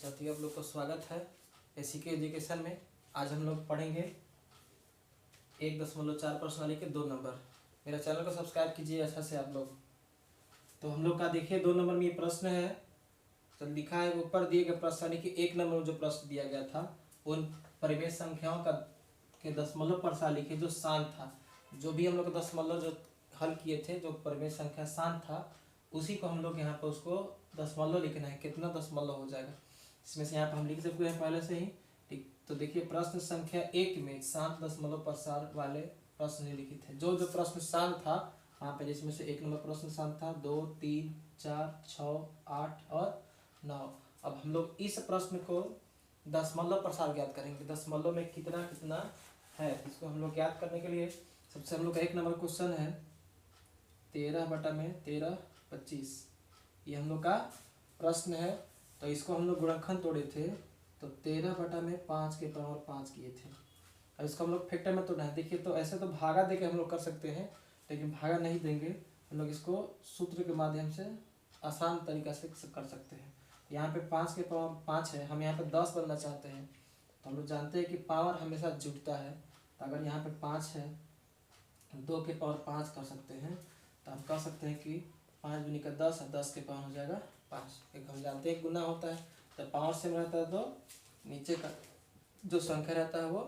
साथियों, आप लोग को स्वागत है एसीके एजुकेशन में। आज हम लोग पढ़ेंगे 1.4 प्रश्नावली के 2 नंबर। मेरा चैनल को सब्सक्राइब कीजिए अच्छा से आप लोग। तो हम लोग का देखिए 2 नंबर में ये प्रश्न है, तो लिखा है ऊपर दिए गए प्रश्नावली के 1 नंबर में जो प्रश्न दिया गया था उन परिमेय संख्याओं का के दशमलव प्रसार लिखिए जो शांत था। जो भी हम लोग दशमलव जो हल किए थे, जो परिमेय संख्या शांत था उसी को हम लोग यहाँ पर उसको दशमलव लिखना है। कितना दशमलव हो जाएगा इसमें से यहाँ पर हम लिख सकते हैं पहले से ही। ठीक, तो देखिए प्रश्न संख्या 1 में शांत दशमलव प्रसार वाले प्रश्न लिखित थे। जो जो प्रश्न शांत था वहाँ पे, जिसमें से 1 नंबर प्रश्न शांत था, 2, 3, 4, 6, 8 और 9। अब हम लोग इस प्रश्न को दशमलव प्रसार ज्ञात करेंगे। दशमलव में कितना कितना है इसको हम लोग ज्ञात करने के लिए सबसे हम लोग का 1 नंबर क्वेश्चन है 13/13 25। ये हम लोग का प्रश्न है। तो इसको हम लोग गुणनखंड तोड़े थे, तो 13/5 के पावर 5 किए थे। और इसको हम लोग फैक्टर में तोड़ना है। देखिए तो ऐसे तो भागा दे के हम लोग कर सकते हैं, लेकिन भागा नहीं देंगे हम लोग। इसको सूत्र के माध्यम से आसान तरीका से कर सकते हैं। यहाँ पे 5 के पावर 5 है, हम यहाँ पे 10 बनना चाहते हैं। तो हम लोग जानते हैं कि पावर हमेशा जुड़ता है। तो अगर यहाँ पे 5 है, 2 के पावर 5 कर सकते हैं, तो हम कह सकते हैं कि 5 दूनी का 10 और 10 के पावर हो जाएगा 5। एक हम जानते हैं गुना होता है, तो पावर सेम रहता है तो नीचे का जो संख्या रहता है वो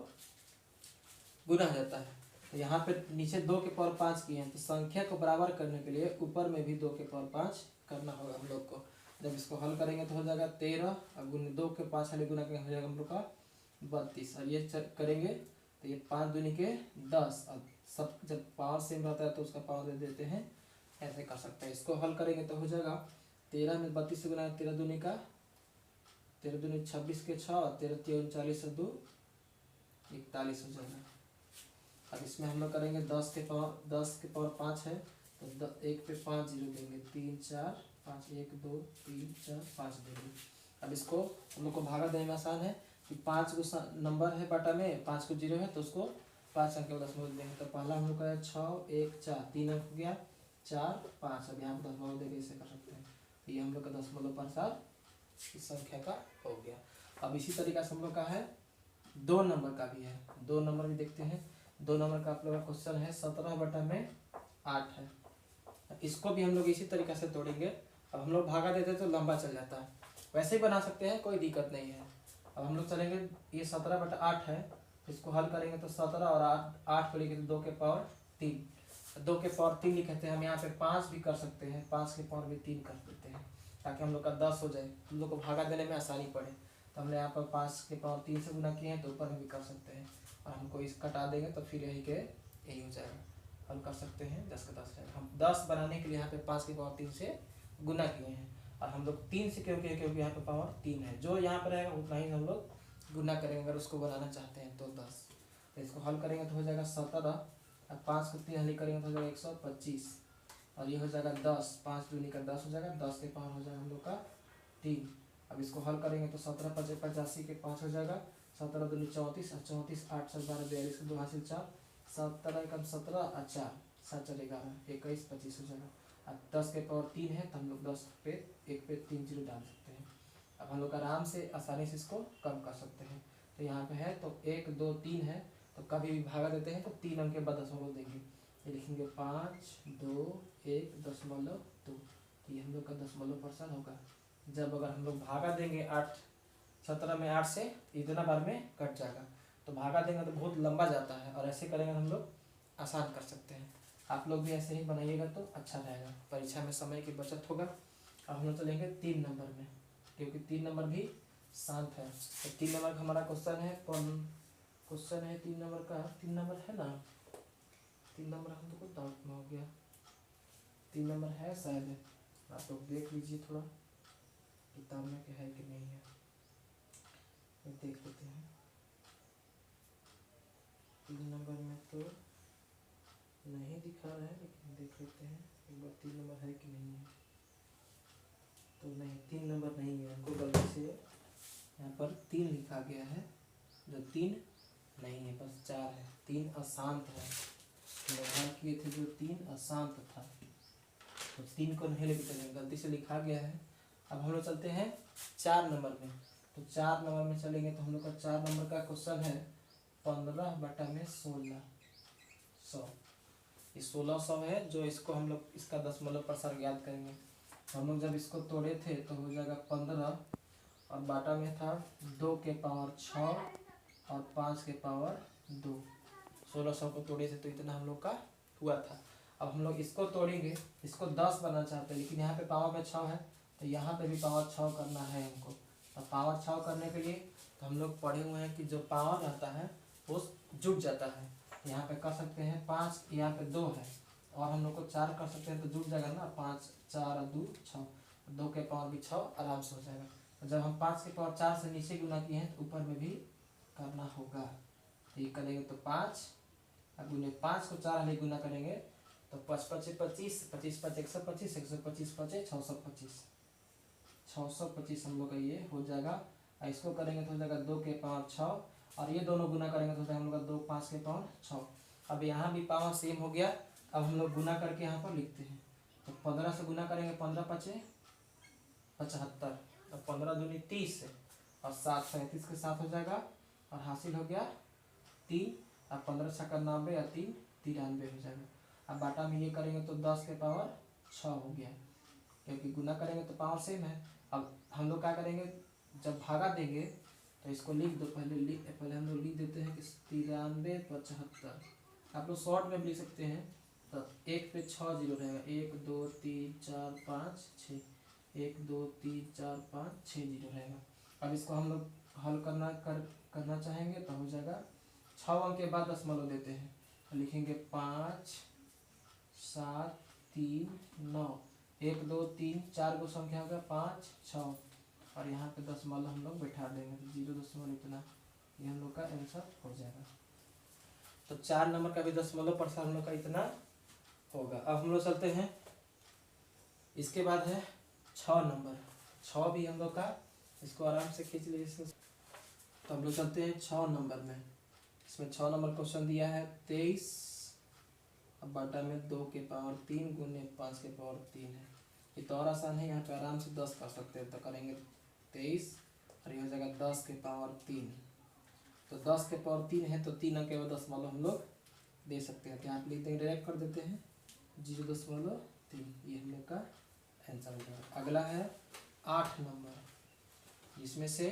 गुना हो जाता है। तो यहाँ पे नीचे 2 के पावर 5 किए हैं, तो संख्या को बराबर करने के लिए ऊपर में भी 2 के पावर 5 करना होगा हम लोग को। जब इसको हल करेंगे तो हो जाएगा 13 और गुने 2 के 5 वाले गुना करेंगे हो जाएगा हम लोग का 32। और ये करेंगे तो ये 5 दूनी के 10। और सब जब पावर सेम रहता है तो उसका पावर दे देते हैं, ऐसे कर सकते हैं। इसको हल करेंगे तो हो जाएगा 13 में 32 से गुना 13 दूनी का 13 दूनी 26 के 6 और 13 3 39 और 2 41 हो जाएगा। अब इसमें हम लोग करेंगे 10 के पावर 5 है, तो 1 पे 5 जीरो देंगे, 3 4 5 1 2 3 4 5 देंगे। अब इसको हम लोग को भागा देने में आसान है कि 5 को नंबर है बटा में, 5 को जीरो है तो उसको 5 अंक में दशमलव देंगे। तो पहला हम लोग का है 6 1 4, 3 अंक हो गया 4 5। अब यहाँ पर दशमलव देके इसे कर सकते हैं। तो ये हम लोग का दशमलव प्रसार इस संख्या का हो गया। अब इसी तरीका से हम लोग का है 2 नंबर का भी है। 2 नंबर भी देखते हैं। 2 नंबर का आप लोग का क्वेश्चन है 17/8 है। इसको भी हम लोग इसी तरीका से तोड़ेंगे। अब हम लोग भागा देते तो लंबा चल जाता है, वैसे ही बना सकते हैं, कोई दिक्कत नहीं है। अब हम लोग चलेंगे, ये 17/8 है, इसको हल करेंगे तो 17 और 8 को लिखे तो 2 के पावर 3। 2 के पावर 3 लिखते हैं हम। यहाँ पे 5 भी कर सकते हैं, 5 के पावर भी 3 कर देते हैं, ताकि हम लोग का 10 हो जाए, हम लोग को भागा देने में आसानी पड़े। तो हमने यहाँ पर 5 के पावर 3 से गुना किए हैं, तो ऊपर में भी कर सकते हैं। और हमको इस कटा देंगे तो फिर यही के यही हो जाएगा, हल कर सकते हैं। 10 का 10 जाएगा। हम 10 बनाने के लिए यहाँ पे 5 के पावर 3 से गुना किए हैं, और हम लोग 3 से क्योंकि यहाँ पे पावर 3 है, जो यहाँ पर रहेगा उतना ही हम लोग गुना करेंगे अगर उसको बनाना चाहते हैं तो 10। तो इसको हल करेंगे तो हो जाएगा 17, और 5 को 3 हल करेंगे तो हो जाएगा 125। और ये हो जाएगा 10, 5 दूनी का 10 हो जाएगा, 10 के पावर हो जाएगा हम लोग का 3। अब इसको हल करेंगे तो 17 5 85 के 5 हो जाएगा, 17 दूनी 34 और 34 8 7 12 42 के 2 हासिल 4, 17 एकम 17 और 4 7 4 11 21 25 हो जाएगा। अब 10 के पावर 3 है, तो हम लोग 10 पे 1 पे 3 जीरो डाल सकते हैं। अब हम लोग आराम से आसानी से इसको कम कर सकते हैं। तो यहाँ पे है तो 1 2 3 है, तो कभी भी भागा देते हैं तो 3 अंक के बाद दशमलव देंगे। ये लिखेंगे 5 2 1 दशमलव 2। तो ये हम लोग का दशमलव प्रसार होगा। जब अगर हम लोग भागा देंगे 17 में 8 से इतना बार में कट जाएगा, तो भागा देंगे तो बहुत लंबा जाता है, और ऐसे करेंगे हम लोग आसान कर सकते हैं। आप लोग भी ऐसे ही बनाइएगा तो अच्छा रहेगा, परीक्षा में समय की बचत होगा। अब हम लोग चलेंगे 3 नंबर में, क्योंकि 3 नंबर भी शांत है। तो 3 नंबर का हमारा क्वेश्चन है 3 नंबर का। 3 नंबर है ना, 3 नंबर हम लोग को डाउट में हो गया, 3 नंबर है शायद, आप लोग देख लीजिए थोड़ा किताब में क्या है कि नहीं है, देख लेते हैं। 3 नंबर में तो नहीं दिखा रहा है, लेकिन देख लेते हैं एक बार 3 नंबर है कि नहीं है। तो नहीं, 3 नंबर नहीं है, हमको गलती से यहाँ पर 3 लिखा गया है, जो 3 नहीं है, बस 4 है। 3 अशांत है, व्यवहार किए थे जो 3 अशांत था, तो 3 को नहीं लेके चलेंगे, गलती से लिखा गया है। अब हम लोग चलते हैं 4 नंबर में। तो तो 4 नंबर में चलेंगे तो हम लोग का 4 नंबर का क्वेश्चन है 15/16 100। ये 1600 है जो इसको हम लोग इसका दशमलव प्रसार याद करेंगे। तो हम लोग जब इसको तोड़े थे तो हो जाएगा 15 और बाटा में था 2 के पावर 6 और 5 के पावर 2। 1600 को तोड़े थे तो इतना हम लोग का हुआ था। अब हम लोग इसको तोड़ेंगे, इसको 10 बनना चाहते हैं लेकिन यहाँ पे पावर में 6 है तो यहाँ पे भी पावर 6 करना है हमको। तो पावर 6 करने के लिए तो हम लोग पढ़े हुए हैं कि जो पावर रहता है वो जुट जाता है। यहाँ पे कर सकते हैं 5, यहाँ पे 2 है और हम लोग को 4 कर सकते हैं तो जुट जाएगा ना, 5 4 और 2 6, 2 के पावर भी 6 आराम से हो जाएगा। तो जब हम 5 के पावर 4 से नीचे गुना किए हैं तो ऊपर में भी करना होगा। तो ये करेंगे तो 5 गुने 5 को 4 में गुना करेंगे तो 5 5 25, 25 5 125, 125 5 625, 625 हम लोग का ये हो जाएगा। और इसको करेंगे तो हो जाएगा 2 के पावर 6 और ये दोनों गुना करेंगे तो हो जाएगा हम लोग का 2 5 के पावर 6। अब यहाँ भी पावर सेम हो गया। अब हम लोग गुना करके यहाँ पर लिखते हैं तो 15 से गुना करेंगे 15 5 75 और 15 दूनी 30 और 7 37 के साथ हो जाएगा और हासिल हो गया 3 और 15 छक्का 90 और 3 93 हो जाएगा। अब बाटा में ये करेंगे तो 10 के पावर 6 हो गया क्योंकि गुना करेंगे तो पावर सेम है। अब हम लोग क्या करेंगे, जब भागा देंगे तो इसको लिख दो, पहले हम लोग लिख देते हैं कि 93 75। आप लोग शॉर्ट में भी लिख सकते हैं तो 1 पे 6 जीरो रहेगा, 1 2 3 4 5 6, 1 2 3 4 5 6 जीरो रहेगा। अब इसको हम लोग हल करना चाहेंगे तो हो जाएगा 6 अंक के बाद दशमलव देते हैं तो लिखेंगे 5 7 3 9, 1 2 3 4 को संख्या होगा 5 6 और यहाँ पे दशमलव हम लोग बैठा देंगे तो 0 इतना, ये हम लोग का आंसर हो जाएगा। तो 4 नंबर का भी दशमलव प्रसार हम लोग का इतना होगा। अब हम लोग चलते हैं, इसके बाद है 6 नंबर। 6 भी हम लोग का, इसको आराम से खींच लीजिए। तो हम लोग चलते हैं 6 नंबर में। इसमें 6 नंबर क्वेश्चन दिया है 23 अब बाटा में 2 के पावर 3 गुने 5 के पावर 3 है। ये तो और आसान है, यहाँ पे आराम से 10 कर सकते हैं। तो करेंगे 23 और ये हो जाएगा 10 के पावर 3। तो 10 के पावर 3 है तो 3 अंक के बाद दशमलव हम लोग दे सकते हैं। तो यहाँ पे लिख देंगे, डायरेक्ट कर देते हैं 0.3, ये हम लोग का आंसर हो जाएगा। अगला है 8 नंबर, जिसमें से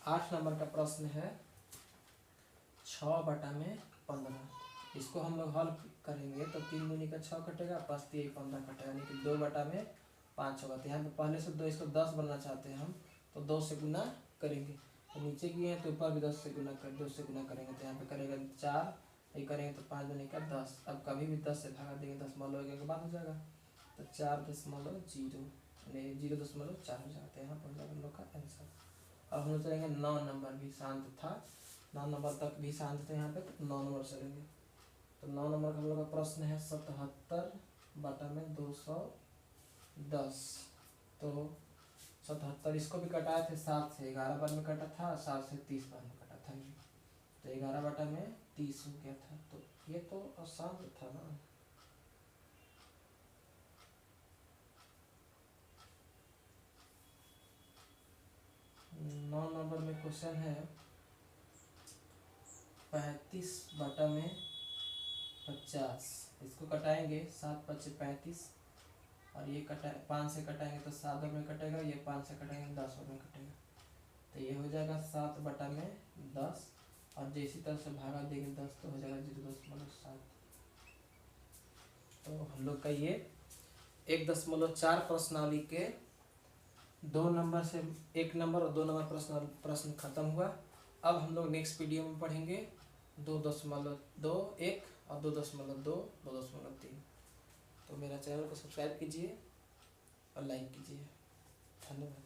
8 नंबर का प्रश्न है 6 बटा में 15। इसको हम लोग हल करेंगे तो 3 दूनी का 6 कटेगा, 5 3 15 कटेगा, यानी कि 2 बटा में 5 होगा। तो यहाँ पे पहले से 2, इसको 10 बनना चाहते हैं हम तो 2 से गुना करेंगे। तो नीचे किए हैं तो ऊपर भी 2 से गुना करेंगे। तो यहाँ पे करेगा 4, ये करेंगे तो 5 दूनी का 10। अब कभी भी 10 से भागा देंगे दशमलव के बाद हो जाएगा तो 4.0 यानी 0.4 हो जाता है। यहाँ पर हो जाएगा हम लोग का आंसर। अब हम लोग चलेंगे 9 नंबर, भी शांत था, 9 नंबर तक भी शांत थे यहाँ पे, तो 9 नंबर चलेंगे। तो 9 नंबर का हम लोग का प्रश्न है 77 बटा में 210। तो 77 इसको भी कटाए थे 7 से 11 बार में कटा था, 7 से 30 बार में कटा था। तो 11 बटा में 30 हो गया था। तो ये तो आसान था ना। नौ नंबर में क्वेश्चन है 35 बटा में 50। इसको कटाएंगे 7 5 35 और ये 5 से कटाएंगे तो 7 में कटेगा, ये 5 से कटाएंगे 10 में कटेगा। तो ये हो जाएगा 7 बटा में 10 और जैसी तरह से भागा देंगे 10 तो हो जाएगा 0.7। तो हम लोग का ये 1.4 प्रश्नावली के 2 नंबर से 1 नंबर और 2 नंबर प्रश्न खत्म हुआ। अब हम लोग नेक्स्ट वीडियो में पढ़ेंगे 2.21 और 2.2 2.3। तो मेरा चैनल को सब्सक्राइब कीजिए और लाइक कीजिए। धन्यवाद।